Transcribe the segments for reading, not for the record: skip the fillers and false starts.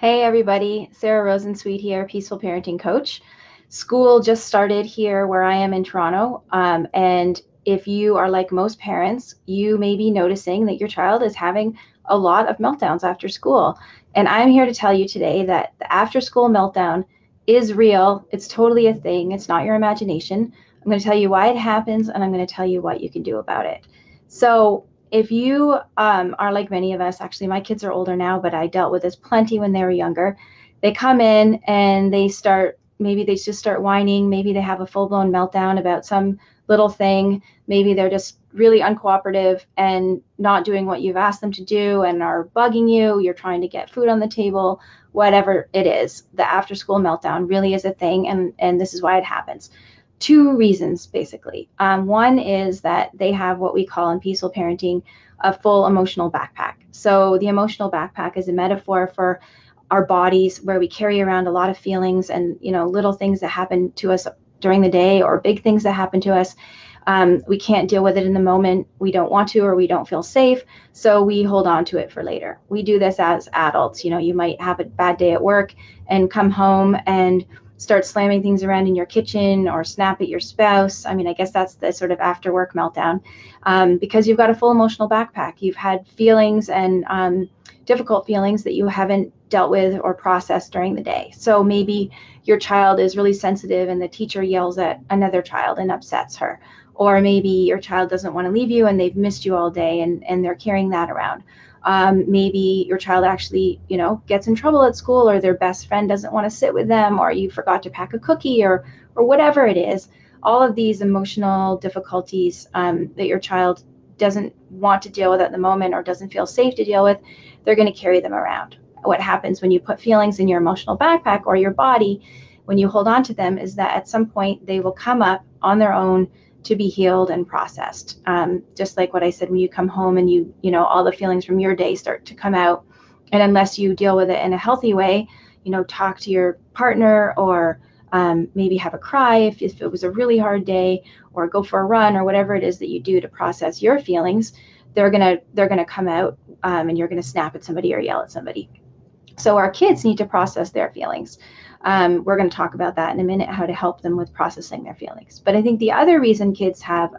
Hey everybody, Sarah Rosensweet here, Peaceful Parenting Coach. School just started here where I am in Toronto, and if you are like most parents, you may be noticing that your child is having a lot of meltdowns after school. And I'm here to tell you today that the after school meltdown is real. It's totally a thing. It's not your imagination. I'm going to tell you why it happens, and I'm going to tell you what you can do about it. So if you are like many of us, actually, my kids are older now, but I dealt with this plenty when they were younger. They come in and maybe they just start whining. Maybe they have a full-blown meltdown about some little thing. Maybe they're just really uncooperative and not doing what you've asked them to do and are bugging you. You're trying to get food on the table, whatever it is. The after-school meltdown really is a thing, and this is why it happens. Two reasons, basically. One is that they have what we call in peaceful parenting a full emotional backpack. So the emotional backpack is a metaphor for our bodies where we carry around a lot of feelings and, little things that happen to us during the day or big things that happen to us. We can't deal with it in the moment. We don't want to, or we don't feel safe. So we hold on to it for later. We do this as adults. You might have a bad day at work and come home and start slamming things around in your kitchen or snap at your spouse. I mean, I guess that's the sort of after work meltdown, because you've got a full emotional backpack. You've had feelings and difficult feelings that you haven't dealt with or processed during the day. So maybe your child is really sensitive and the teacher yells at another child and upsets her. Or maybe your child doesn't want to leave you and they've missed you all day and they're carrying that around. Maybe your child actually, gets in trouble at school, or their best friend doesn't want to sit with them, or you forgot to pack a cookie, or whatever it is. All of these emotional difficulties that your child doesn't want to deal with at the moment or doesn't feel safe to deal with, they're going to carry them around. What happens when you put feelings in your emotional backpack or your body, when you hold on to them, is that at some point they will come up on their own to be healed and processed. Just like what I said, when you come home and all the feelings from your day start to come out. And unless you deal with it in a healthy way, talk to your partner, or maybe have a cry if it was a really hard day, or go for a run, or whatever it is that you do to process your feelings, they're gonna come out, and you're gonna snap at somebody or yell at somebody. So our kids need to process their feelings. We're going to talk about that in a minute, how to help them with processing their feelings. But I think the other reason kids have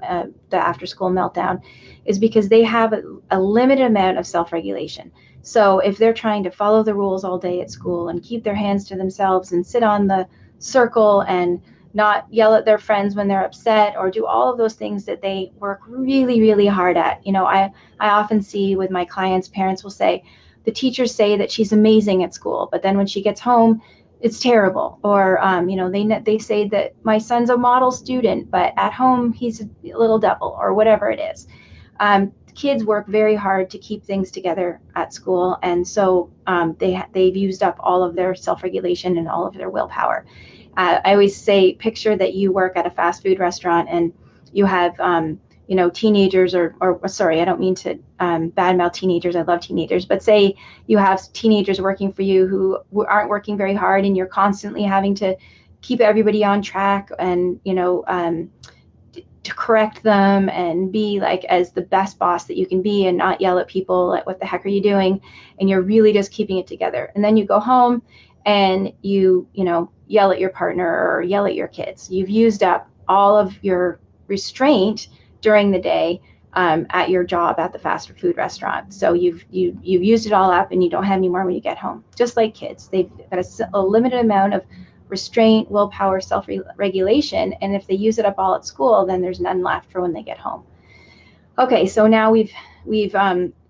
the after-school meltdown is because they have a limited amount of self-regulation. So if they're trying to follow the rules all day at school and keep their hands to themselves and sit on the circle and not yell at their friends when they're upset, or do all of those things that they work really, really hard at. I often see with my clients, parents will say, the teachers say that she's amazing at school, but then when she gets home, it's terrible. Or, they say that my son's a model student, but at home he's a little devil, or whatever it is. Kids work very hard to keep things together at school, and so they've used up all of their self-regulation and all of their willpower. I always say, picture that you work at a fast food restaurant and you have teenagers, or sorry, I don't mean to badmouth teenagers. I love teenagers, but say you have teenagers working for you who aren't working very hard, and you're constantly having to keep everybody on track and to correct them and be like as the best boss that you can be, and not yell at people like, what the heck are you doing? And you're really just keeping it together. And then you go home and you yell at your partner or yell at your kids. You've used up all of your restraint during the day at your job at the fast food restaurant. So you've used it all up, and you don't have any more when you get home. Just like kids, they've got a limited amount of restraint, willpower, self-regulation, and if they use it up all at school, then there's none left for when they get home. Okay, so now we've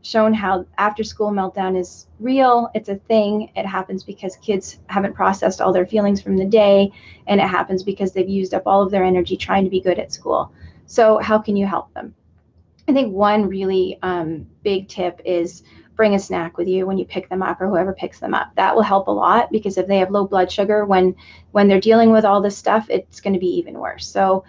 shown how after-school meltdown is real. It's a thing. It happens because kids haven't processed all their feelings from the day, and it happens because they've used up all of their energy trying to be good at school. So how can you help them? I think one really big tip is bring a snack with you when you pick them up, or whoever picks them up. That will help a lot, because if they have low blood sugar, when they're dealing with all this stuff, it's going to be even worse. So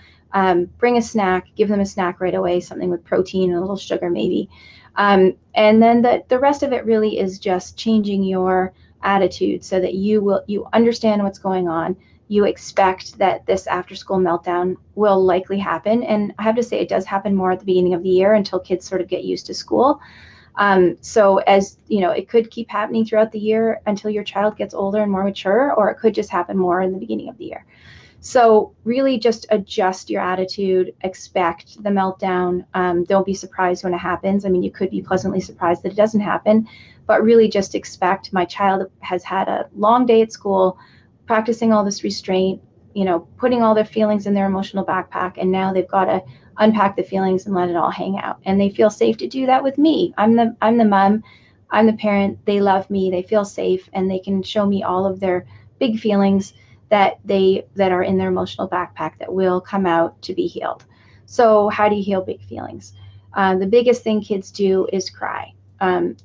bring a snack, give them a snack right away, something with protein and a little sugar maybe. And then the rest of it really is just changing your attitude so that you understand what's going on. You expect that this after-school meltdown will likely happen. And I have to say, it does happen more at the beginning of the year until kids sort of get used to school. So as you know, it could keep happening throughout the year until your child gets older and more mature, or it could just happen more in the beginning of the year. So really just adjust your attitude, expect the meltdown. Don't be surprised when it happens. I mean, you could be pleasantly surprised that it doesn't happen, but really just expect my child has had a long day at school, practicing all this restraint, putting all their feelings in their emotional backpack, and now they've got to unpack the feelings and let it all hang out. And they feel safe to do that with me. I'm the mom, I'm the parent. They love me, they feel safe, and they can show me all of their big feelings that are in their emotional backpack that will come out to be healed. So how do you heal big feelings? The biggest thing kids do is cry.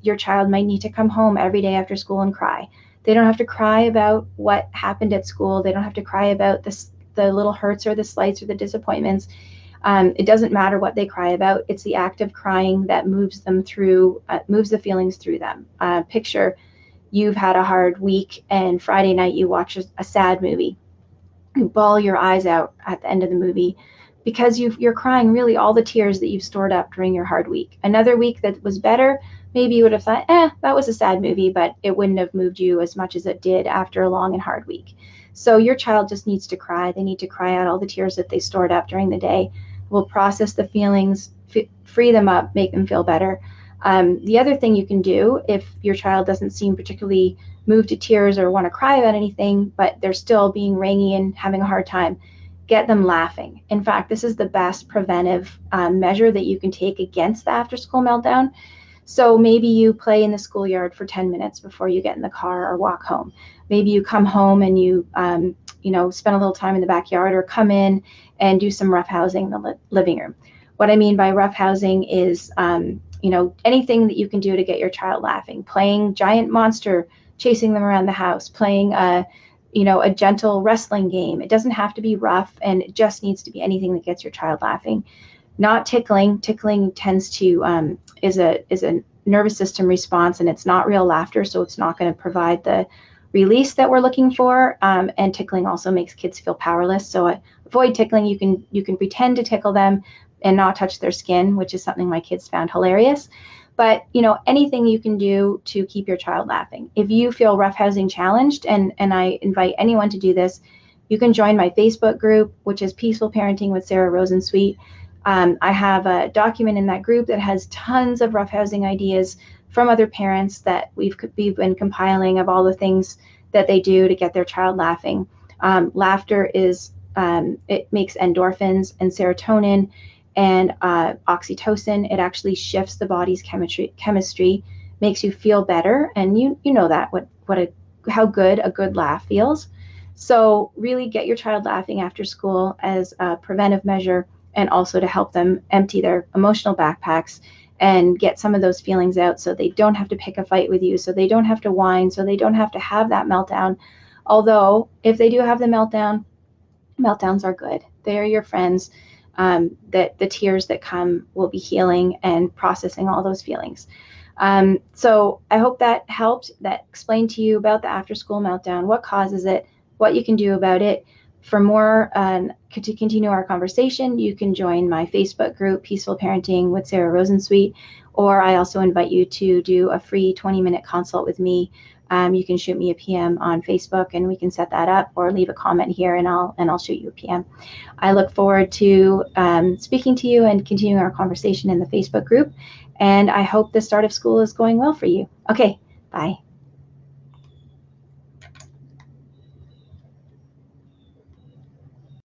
Your child might need to come home every day after school and cry. They don't have to cry about what happened at school. They don't have to cry about the little hurts or the slights or the disappointments. It doesn't matter what they cry about. It's the act of crying that moves them through, moves the feelings through them. Picture you've had a hard week and Friday night you watch a sad movie. You bawl your eyes out at the end of the movie because you're crying really all the tears that you've stored up during your hard week. Another week that was better, maybe you would have thought, that was a sad movie, but it wouldn't have moved you as much as it did after a long and hard week. So your child just needs to cry. They need to cry out all the tears that they stored up during the day. We'll process the feelings, free them up, make them feel better. The other thing you can do, if your child doesn't seem particularly moved to tears or want to cry about anything, but they're still being rangy and having a hard time, get them laughing. In fact, this is the best preventive measure that you can take against the after-school meltdown. So maybe you play in the schoolyard for 10 minutes before you get in the car or walk home. Maybe you come home and you spend a little time in the backyard, or come in and do some roughhousing in the living room. What I mean by roughhousing is anything that you can do to get your child laughing. Playing giant monster, chasing them around the house, playing a gentle wrestling game. It doesn't have to be rough, and it just needs to be anything that gets your child laughing. Not tickling. Tickling tends to is a nervous system response, and it's not real laughter, so it's not going to provide the release that we're looking for. And tickling also makes kids feel powerless. So avoid tickling. You can pretend to tickle them and not touch their skin, which is something my kids found hilarious. But anything you can do to keep your child laughing. If you feel roughhousing challenged, and I invite anyone to do this, you can join my Facebook group, which is Peaceful Parenting with Sarah Rosensweet. I have a document in that group that has tons of roughhousing ideas from other parents that we've been compiling, of all the things that they do to get their child laughing. Laughter is, it makes endorphins and serotonin and oxytocin. It actually shifts the body's chemistry, makes you feel better, and you know that how good a good laugh feels. So really get your child laughing after school as a preventive measure, and also to help them empty their emotional backpacks and get some of those feelings out, so they don't have to pick a fight with you, so they don't have to whine, so they don't have to have that meltdown. Although if they do have the meltdown, meltdowns are good. They are your friends. That the tears that come will be healing and processing all those feelings. So I hope that helped, that explained to you about the after-school meltdown, what causes it, what you can do about it. For more, to continue our conversation, you can join my Facebook group, Peaceful Parenting with Sarah Rosensweet, or I also invite you to do a free 20-minute consult with me. You can shoot me a PM on Facebook and we can set that up, or leave a comment here and I'll shoot you a PM. I look forward to speaking to you and continuing our conversation in the Facebook group. And I hope the start of school is going well for you. Okay, bye.